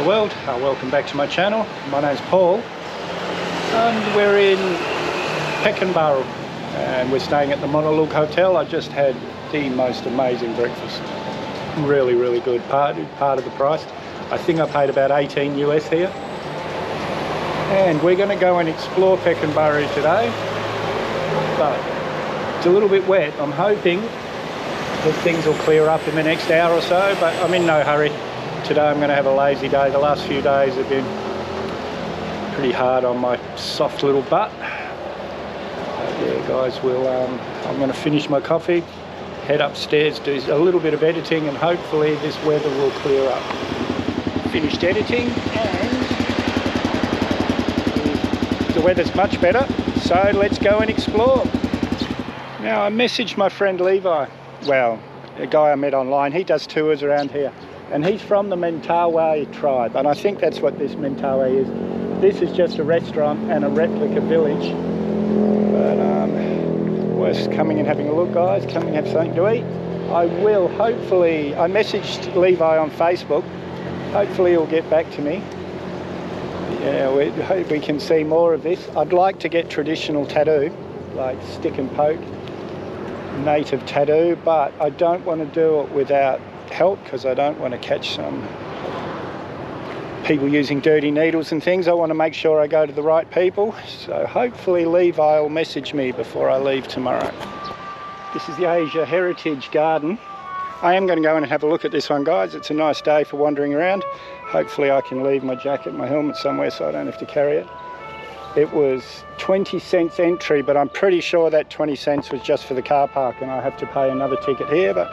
the world. Welcome back to my channel. My name's Paul. We're in Pekanbaru and we're staying at the Motorbike Hotel. I just had the most amazing breakfast. Really good. Part of the price. I think I paid about 18 US here. And we're going to go and explore Pekanbaru today. But it's a little bit wet. I'm hoping that things will clear up in the next hour or so, but I'm in no hurry. Today I'm going to have a lazy day. The last few days have been pretty hard on my soft little butt. Yeah guys, I'm going to finish my coffee, head upstairs, do a little bit of editing, and hopefully this weather will clear up. Finished editing and the weather's much better, so let's go and explore. Now I messaged my friend Levi, well, a guy I met online. He does tours around here and he's from the Mentawai tribe, and I think that's what this Mentawai is. This is just a restaurant and a replica village, but worth coming and having a look, guys. Come and have something to eat. I will hopefully, I messaged Levi on Facebook, hopefully he'll get back to me. Yeah, we hope we can see more of this. I'd like to get traditional tattoo, like stick and poke, native tattoo, but I don't want to do it without help because I don't want to catch some people using dirty needles and things. I want to make sure I go to the right people, so hopefully Levi will message me before I leave tomorrow. This is the Asia Heritage Garden. I am going to go in and have a look at this one, guys. It's a nice day for wandering around. Hopefully I can leave my jacket, my helmet somewhere so I don't have to carry it. It was 20 cents entry, but I'm pretty sure that 20 cents was just for the car park and I have to pay another ticket here, but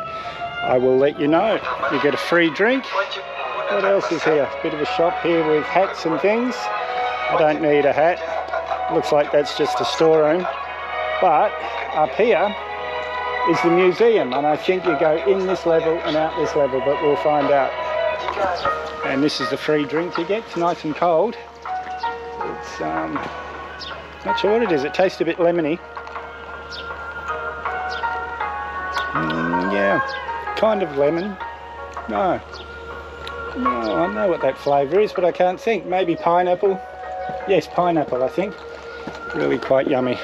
I will let you know. You get a free drink. What else is here? A bit of a shop here with hats and things. I don't need a hat. Looks like that's just a storeroom. But up here is the museum, and I think you go in this level and out this level, but we'll find out. And this is the free drink you get. It's nice and cold. It's not sure what it is. It tastes a bit lemony. Yeah, kind of lemon. No, I know what that flavour is, but I can't think. Maybe pineapple. Yes, pineapple, I think. Really quite yummy.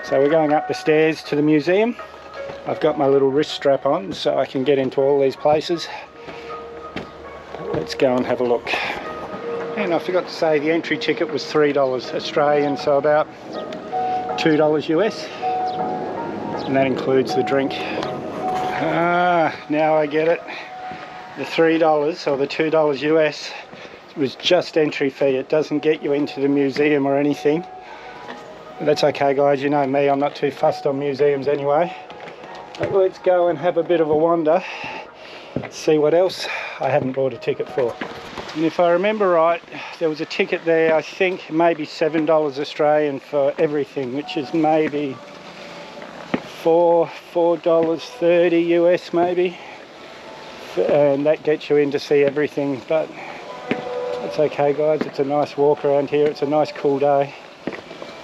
So we're going up the stairs to the museum. I've got my little wrist strap on so I can get into all these places. Let's go and have a look. And I forgot to say the entry ticket was $3 Australian, so about $2 US. And that includes the drink. Now I get it. The $3 or the $2 US was just entry fee. It doesn't get you into the museum or anything. But that's okay, guys. You know me, I'm not too fussed on museums anyway. But let's go and have a bit of a wander. See what else I haven't bought a ticket for. And if I remember right, there was a ticket there, I think maybe $7 Australian for everything, which is maybe $4.30 US maybe. And that gets you in to see everything, but it's okay, guys. It's a nice walk around here. It's a nice cool day.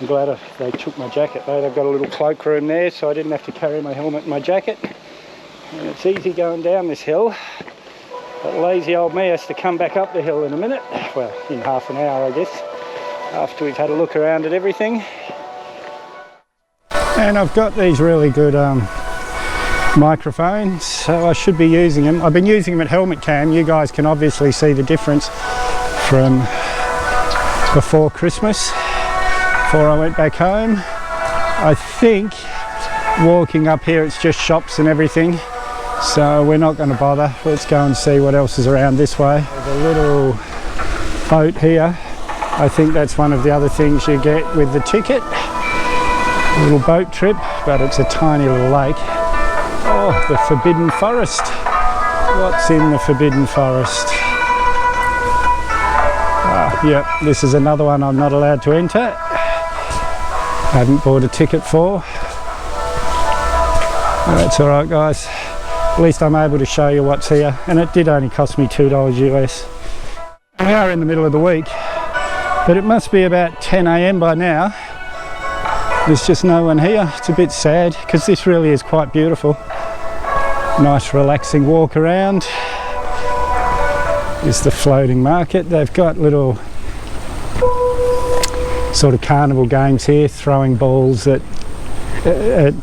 I'm glad they took my jacket though. They've got a little cloak room there, so I didn't have to carry my helmet and my jacket. And it's easy going down this hill, but lazy old me has to come back up the hill in a minute. Well, in half an hour, I guess, after we've had a look around at everything. And I've got these really good microphones, so I should be using them. I've been using them at helmet cam. You guys can obviously see the difference from before Christmas, before I went back home. I think walking up here it's just shops and everything, so we're not going to bother. Let's go and see what else is around this way. There's a little boat here. I think that's one of the other things you get with the ticket. A little boat trip, but it's a tiny little lake. Oh, the Forbidden Forest. What's in the Forbidden Forest? Yep, this is another one I'm not allowed to enter. I haven't bought a ticket for. That's alright, guys. At least I'm able to show you what's here. And it did only cost me $2 US. We are in the middle of the week, but it must be about 10 AM by now. There's just no one here. It's a bit sad because this really is quite beautiful. Nice relaxing walk around. is the floating market. They've got little sort of carnival games here, throwing balls at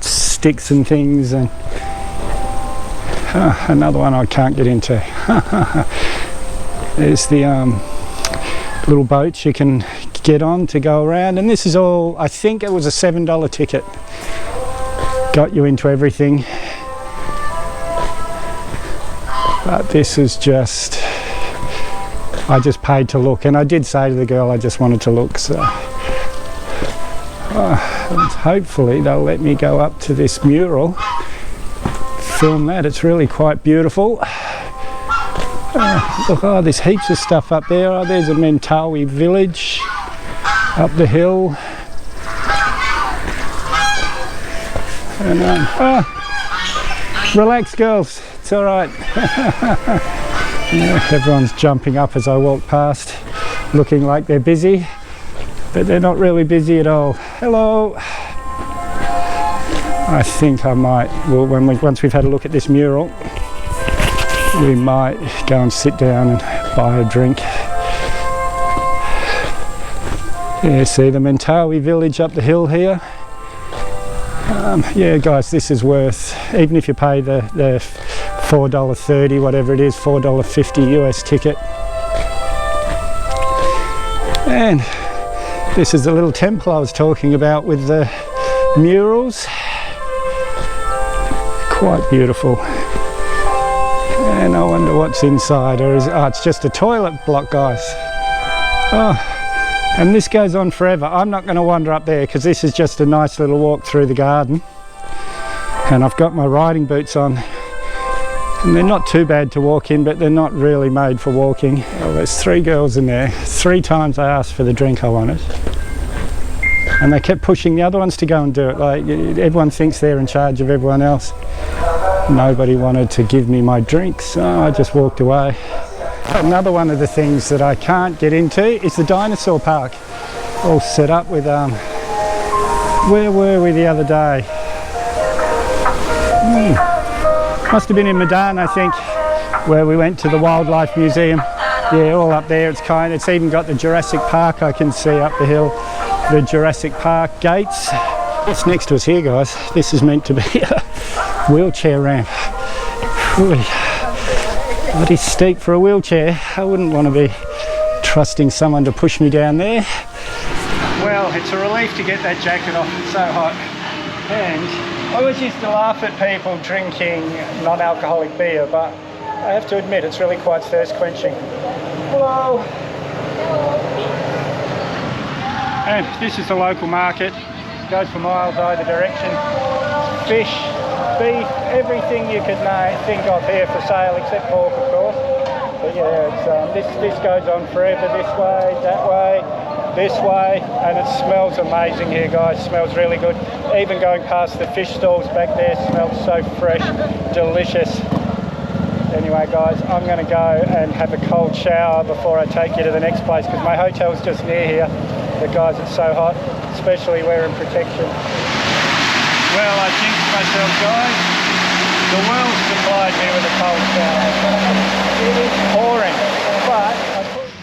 sticks and things, and another one I can't get into. There's the little boats you can get on to go around, and this is all, I think it was a $7 ticket. Got you into everything. But this is just, I just paid to look, and I did say to the girl I just wanted to look, so hopefully they'll let me go up to this mural, film that. It's really quite beautiful. Look, oh, there's heaps of stuff up there. Oh, there's a Mentawai village up the hill. And relax, girls, it's all right. Yeah, everyone's jumping up as I walk past, looking like they're busy, but they're not really busy at all. Hello. I think I might, well, once we've had a look at this mural, we might go and sit down and buy a drink. Yeah, see the Mentawai village up the hill here. Yeah, guys, this is worth, even if you pay the $4.30, whatever it is, $4.50 US ticket. And this is the little temple I was talking about with the murals. Quite beautiful. And I wonder what's inside, or is it, oh, it's just a toilet block, guys. Oh, and this goes on forever. I'm not going to wander up there because this is just a nice little walk through the garden. And I've got my riding boots on. And they're not too bad to walk in, but they're not really made for walking. Oh, there's 3 girls in there. 3 times I asked for the drink I wanted. And they kept pushing the other ones to go and do it. Like, everyone thinks they're in charge of everyone else. Nobody wanted to give me my drink, so I just walked away. Another one of the things that I can't get into is the dinosaur park. All set up with, where were we the other day? Must have been in Medan, I think, where we went to the Wildlife Museum. Yeah, all up there. It's even got the Jurassic Park I can see up the hill. The Jurassic Park gates. What's next to us here, guys? This is meant to be a wheelchair ramp. Bloody steep for a wheelchair. I wouldn't want to be trusting someone to push me down there. Well, it's a relief to get that jacket off. It's so hot. And I always used to laugh at people drinking non-alcoholic beer, but I have to admit it's really quite thirst quenching. Hello. And this is the local market. It goes for miles either direction. Fish, beef, everything you could think of here for sale, except pork, of course. But yeah, it's, this goes on forever, this way, that way, this way, and it smells amazing here, guys. It smells really good. Even going past the fish stalls back there smells so fresh, delicious. Anyway, guys, I'm going to go and have a cold shower before I take you to the next place, because my hotel's just near here. But guys, it's so hot, especially wearing protection. Well, I jinxed myself, guys. The world supplied me with a cold shower. It is pouring, but...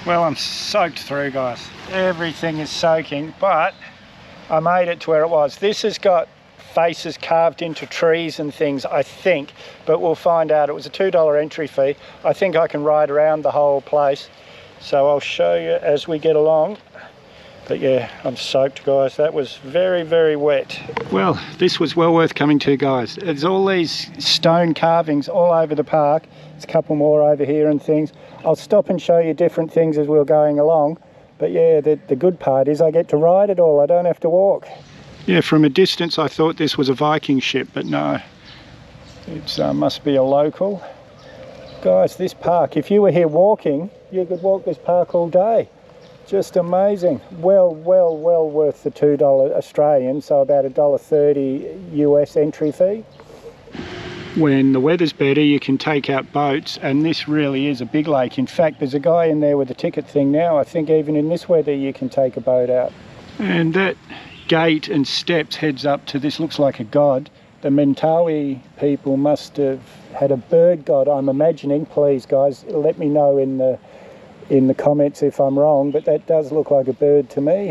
Well, I'm soaked through, guys. Everything is soaking, but I made it to where it was. This has got faces carved into trees and things, I think, but we'll find out. It was a $2 entry fee. I think I can ride around the whole place, so I'll show you as we get along. But yeah, I'm soaked, guys. That was very, very wet. Well, this was well worth coming to, guys. There's all these stone carvings all over the park. There's a couple more over here and things. I'll stop and show you different things as we're going along. But yeah, the good part is I get to ride it all. I don't have to walk. Yeah, from a distance I thought this was a Viking ship, but no. It must be a local. Guys, this park, if you were here walking, you could walk this park all day. Just amazing. Well worth the $2 Australian, so about $1.30 US entry fee. When the weather's better, you can take out boats, and this really is a big lake. In fact, there's a guy in there with a ticket thing now. I think even in this weather you can take a boat out. And that gate and steps heads up to this, looks like a god. The Mentawai people must have had a bird god, I'm imagining. Please guys, let me know in the comments if I'm wrong, but that does look like a bird to me.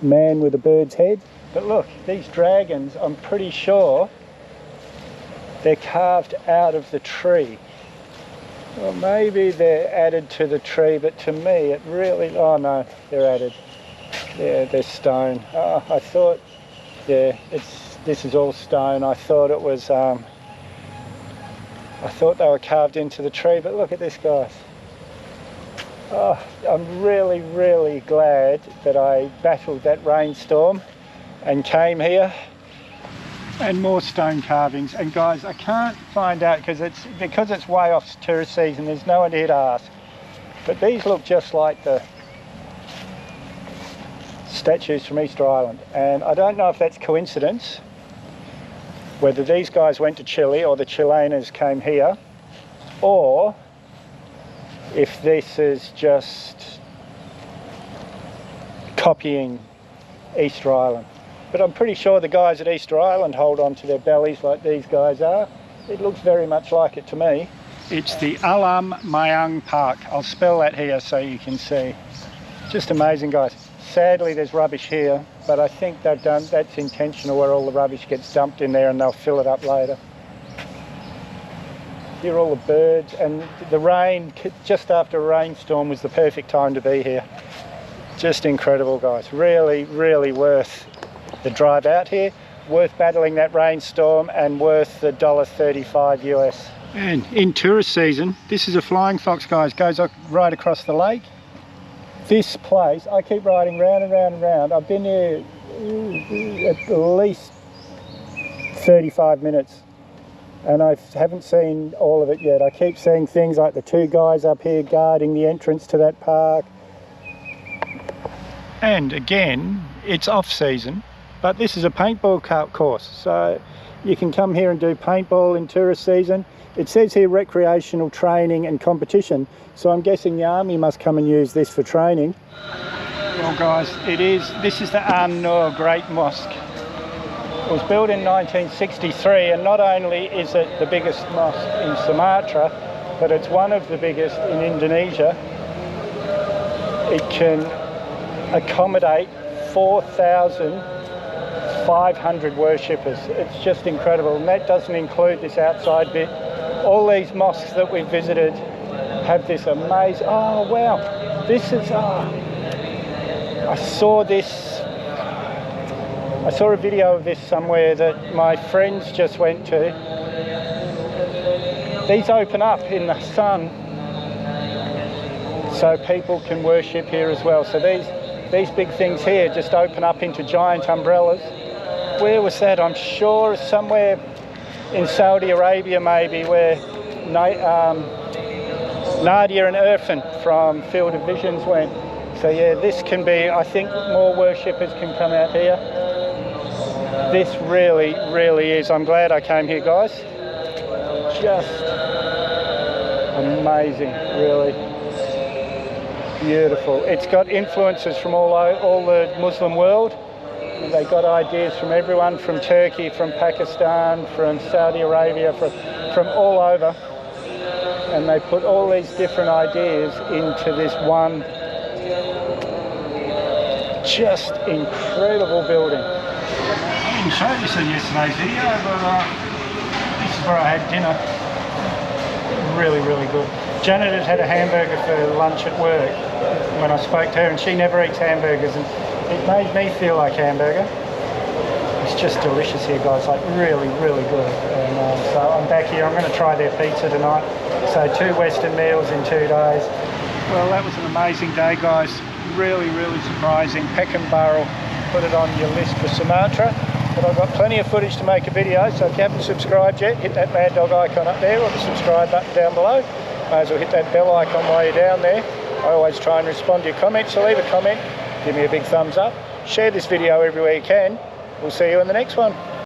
Man with a bird's head. But look, these dragons, I'm pretty sure they're carved out of the tree. Well, maybe they're added to the tree, but to me it really, oh no, they're added. Yeah, they're stone. Oh, I thought, yeah, this is all stone. I thought it was, I thought they were carved into the tree, but look at this, guys. Oh, I'm really, really glad that I battled that rainstorm and came here. And more stone carvings. And guys, I can't find out because it's way off tourist season, there's no one here to ask. But these look just like the statues from Easter Island. And I don't know if that's coincidence, whether these guys went to Chile or the Chileans came here, or if this is just copying Easter Island. But I'm pretty sure the guys at Easter Island hold on to their bellies like these guys are. It looks very much like it to me. It's the Alam Mayang Park. I'll spell that here so you can see. Just amazing, guys. Sadly, there's rubbish here, but I think they've done, that's intentional, where all the rubbish gets dumped in there and they'll fill it up later. Here are all the birds, and the rain, just after a rainstorm, was the perfect time to be here. Just incredible, guys. Really, really worth the drive out here, worth battling that rainstorm, and worth the $1.35 US. And in tourist season, this is a flying fox, guys, goes right across the lake. This place, I keep riding round and round and round. I've been here at least 35 minutes and I haven't seen all of it yet. I keep seeing things like the two guys up here guarding the entrance to that park. And again, it's off season, but this is a paintball course, so you can come here and do paintball in tourist season. It says here recreational training and competition, so I'm guessing the army must come and use this for training. Well guys, this is the An Nur Great Mosque. It was built in 1963, and not only is it the biggest mosque in Sumatra, but it's one of the biggest in Indonesia. It can accommodate 4,500 worshippers. It's just incredible, and that doesn't include this outside bit. All these mosques that we've visited have this amazing, oh wow, this is, I saw a video of this somewhere that my friends just went to. These open up in the sun so people can worship here as well. So these big things here just open up into giant umbrellas. Where was that? I'm sure somewhere in Saudi Arabia maybe, where Nadia and Irfan from Field of Visions went. So yeah, this can be, I think more worshippers can come out here. This really, really is. I'm glad I came here, guys. Just amazing, really. Beautiful. It's got influences from all the Muslim world. They got ideas from everyone, from Turkey, from Pakistan, from Saudi Arabia, from all over. And they put all these different ideas into this one just incredible building. I didn't show this in yesterday's video, but this is where I had dinner. Really, really good. Janet had a hamburger for lunch at work when I spoke to her, and she never eats hamburgers, and it made me feel like hamburger. It's just delicious here, guys, like really, really good. And so I'm back here, I'm going to try their pizza tonight. So 2 Western meals in 2 days. Well, that was an amazing day, guys. Really, really surprising. Pekanbaru, put it on your list for Sumatra. But I've got plenty of footage to make a video, so if you haven't subscribed yet, hit that mad dog icon up there or the subscribe button down below. May as well hit that bell icon while you're down there. I always try and respond to your comments, so leave a comment, give me a big thumbs up, share this video everywhere you can. We'll see you in the next one.